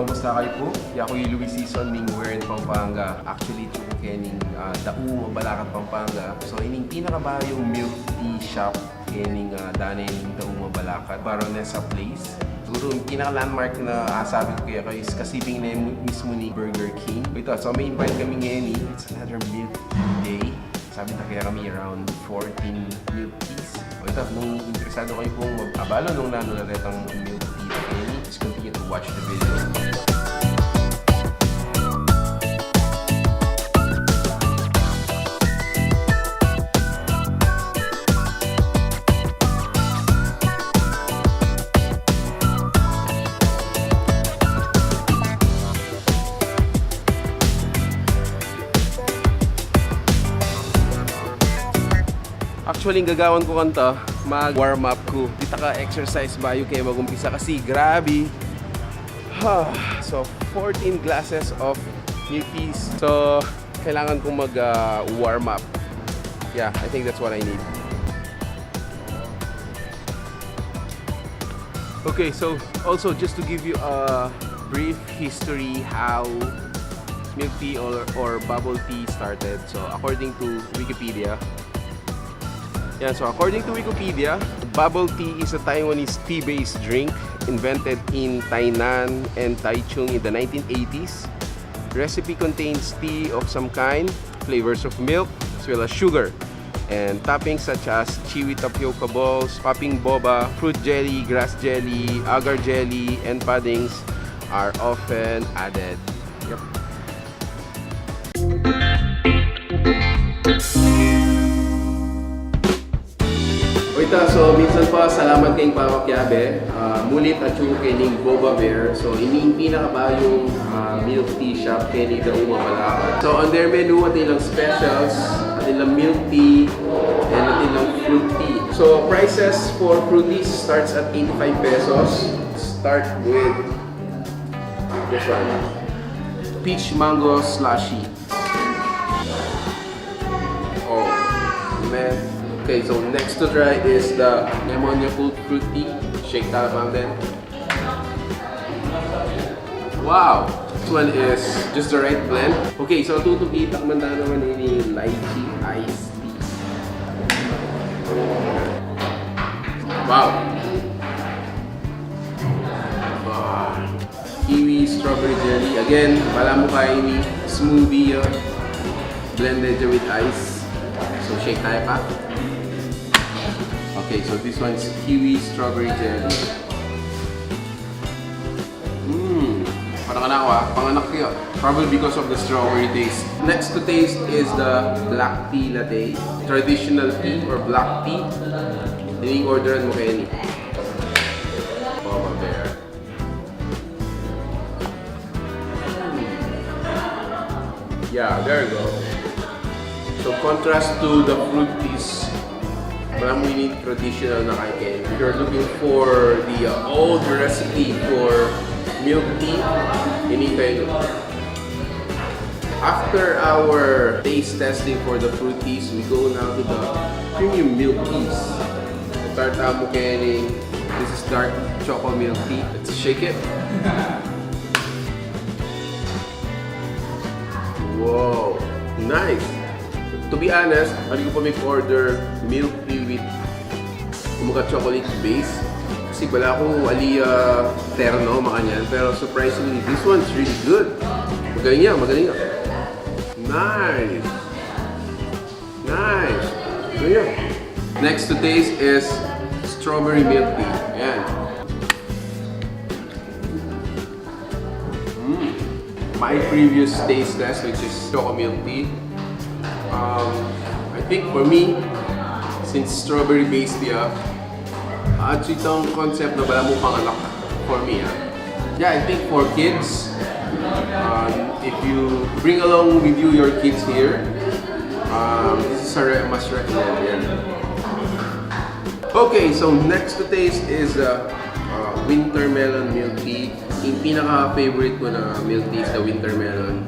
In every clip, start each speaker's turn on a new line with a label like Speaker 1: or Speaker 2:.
Speaker 1: kamusta kayo po? Ako yung Luis Season ning we're in Pampanga. Actually, ito kening daong Mabalacat, Pampanga. So, ining pinakabayong milk tea shop kening danay ning daong Mabalacat, Baronesa place. Siguro yung pinaka-landmark na sabi ko kayo is kasiping na mismo ni Burger King. Ito, so may invite kami ngayon. It's another milk tea day. Sabi na kaya kami around 14 milk teas. O ito, nung interesado kayo pong mag-abalo nung nanonaretang milk tea Kenny, just continue to watch the video. Actually, gagawin ko kanta, mag-warm up ko. Dito ka exercise ba yung kayo mag-umpisa kasi grabe. So, 14 glasses of milk teas. So, kailangan kong mag-warm up. Yeah, I think that's what I need. Okay, so also just to give you a brief history how milk tea or bubble tea started. So, according to Wikipedia, so according to Wikipedia, bubble tea is a Taiwanese tea-based drink invented in Tainan and Taichung in the 1980s. Recipe contains tea of some kind, flavors of milk, as well as sugar, and toppings such as chewy tapioca balls, popping boba, fruit jelly, grass jelly, agar jelly, and puddings are often added. Yep. So, minsan pa, salamat kayong pamakyabe. Mulit at yung kening Bobba Bear. So, ini pinakabayong milk tea shop kening daong Mabalacat. So, on their menu, at ilang specials, at ilang milk tea, and at ilang fruit tea. So, prices for fruities starts at 85 pesos. Start with this one. Peach mango slushy. Oh, man. Okay, so next to try is the lemon yakult fruit tea. Shake that up then. Wow! This one is just the right blend. Okay, so tutukitak man na naman ini lychee iced tea. Wow! Kiwi strawberry jelly. Again, pala mo kayo ni smoothie blended with ice. So shake tayo pa. Okay, so this one's kiwi strawberry jelly. Parang panganak kayo. Probably because of the strawberry taste. Next to taste is the black tea latte. Traditional tea or black tea. Dining orderan mo kayo ni Bobba Bear. Yeah, there you go. So contrast to the fruit teas, we need traditional na kain. If you're looking for the old recipe for milk tea, you need kayo. After our taste testing for the fruit teas, we go now to the premium milk teas. Start mo kayo. This is dark chocolate milk tea. Let's shake it. Whoa, nice. To be honest, hindi ko pa order milk tea with chocolate base. Kasi wala akong terno, makanyan. Pero surprisingly, this one's really good. Magaling niya. Nice. Nice. Magaling. Next to taste is strawberry milk tea. Ayan. My previous taste test, which is chocolate milk tea. I think for me, since strawberry based siya, actually itong concept na wala mo panganak for me. Yeah, I think for kids, if you bring along with you your kids here, this is a must recommend. Yeah. Okay, so next to taste is winter melon milk tea. Yung pinaka-favorite ko na milk tea is the winter melon.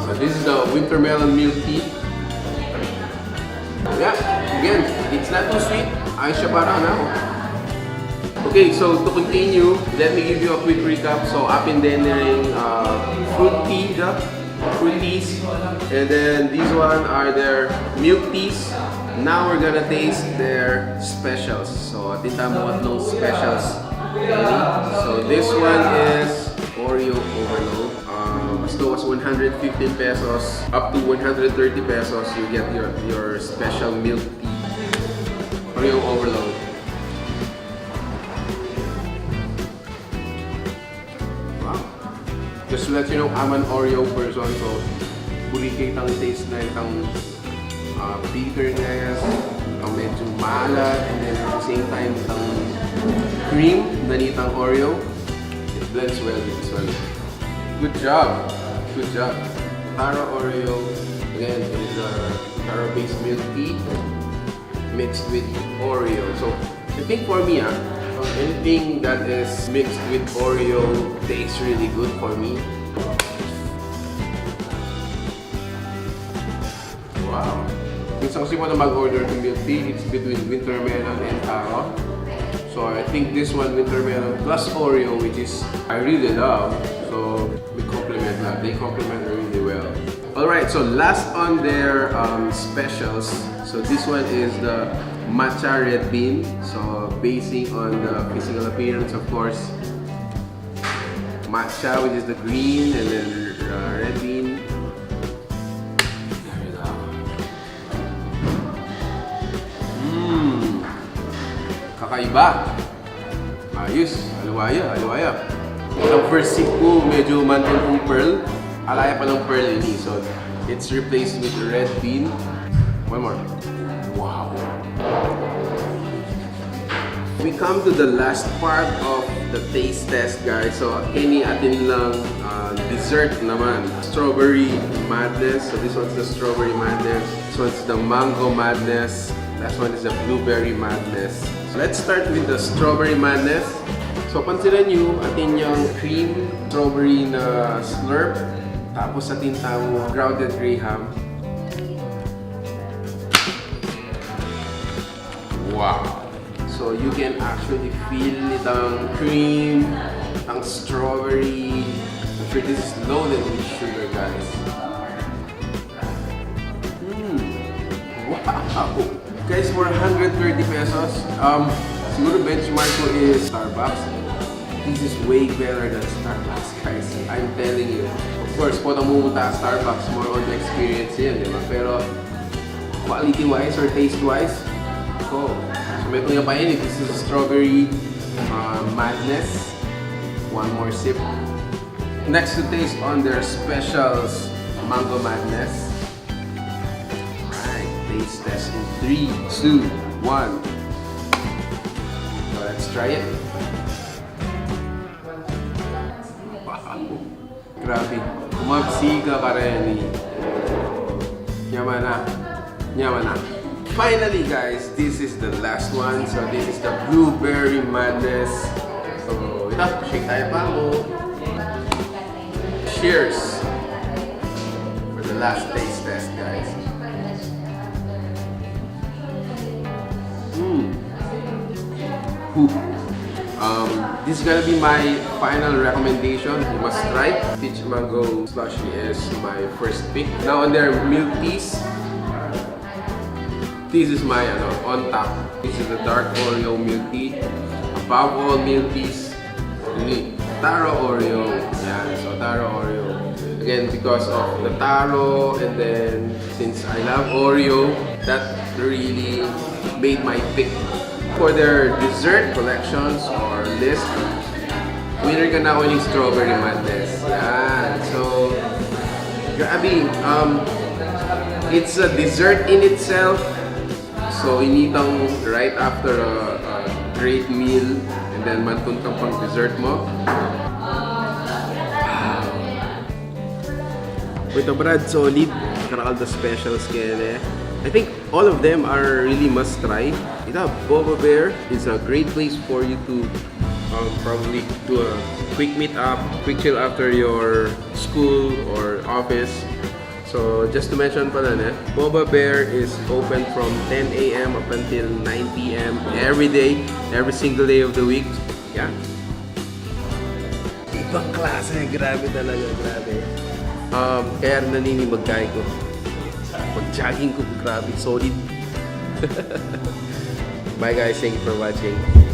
Speaker 1: So this is the winter melon milk tea. Yeah, again, it's not too sweet. Ayos siya para Okay, so to continue, let me give you a quick recap. So, akin din rin fruit tea, fruit teas. And then these one are their milk teas. Now we're gonna taste their specials. So, tinta mo at no specials. Any. So, this one is Oreo Overload. As low as 115 pesos up to 130 pesos, you get your special milk tea. Oreo Overload. Just to let you know, I'm an Oreo person, so buligay itang taste na itang bitterness, itang medyo maalat, and then at the same time, itang cream na nitang Oreo. It blends well, it's well. Good job! Good job! Taro Oreo, again, it is a taro-based milk tea mixed with Oreo. So, I think for me, anything that is mixed with Oreo tastes really good for me. Wow! Minsan kasi mo na mag-order ng milk tea, it's between winter melon and taro. So I think this one, winter melon plus Oreo, which is I really love. So we complement that. They complement really well. Alright, so last on their specials. So this one is the matcha red bean. So basing on the physical appearance, of course, matcha, which is the green, and then red bean. There we go. Kakaiba. Ayos. Alwaya. Ang first sip ko, medyo mantong pearl. Alaya pa ng pearl ini. So it's replaced with red bean. One more. Wow. We come to the last part of the taste test, guys. So, atin lang dessert naman. Strawberry Madness. So, this one's the Strawberry Madness. This one's the Mango Madness. Last one is the Blueberry Madness. So, let's start with the Strawberry Madness. So, pansinan nyo, atin yung cream strawberry na slurp. Tapos, atin tamo grounded graham. Wow! So you can actually feel itang cream, ang strawberry. I'm sure this is loaded with sugar, guys. Wow! Guys, for 130 pesos, siguro benchmark ko is Starbucks. This is way better than Starbucks, guys. I'm telling you. Of course, po namumunta Starbucks, more on the experience yan, di ba? Pero quality-wise or taste-wise, so may tuya pa yun. This is Strawberry Madness. One more sip. Next to taste on their specials, Mango Madness. Alright, taste test in 3, 2, 1. So let's try it. Wow. Grabe. Magsiga ka rin. Yaman na. Finally, guys, this is the last one. So this is the Blueberry Madness. So ito, shake tayo pa mo. Cheers for the last taste test, guys. This is gonna be my final recommendation. You must try. Peach Mango Slushy is my first pick. Now on their milk teas, this is my on top. This is the dark Oreo milk tea. Above all milk teas, Taro Oreo. Yeah, so Taro Oreo. Again, because of the taro, and then since I love Oreo, that really made my pick. For their dessert collections or list, winner ka na ako ng Strawberry Madness. Yeah, so grabe. It's a dessert in itself. So, initang right after a great meal, and then mantuntang pang dessert mo. Wow! Ito Brad, solid. Karakal the specials kaya. I think all of them are really must try. Ito, Bobba Bear is a great place for you to probably do a quick meet up, quick chill after your school or office. So just to mention pala na, Bobba Bear is open from 10 a.m. up until 9 p.m. every day, every single day of the week. Yeah. Ibang klase, grabe talaga, grabe. Kaya rin naninimag kaya ko. Pag-jogging ko, grabe, solid. Bye guys, thank you for watching.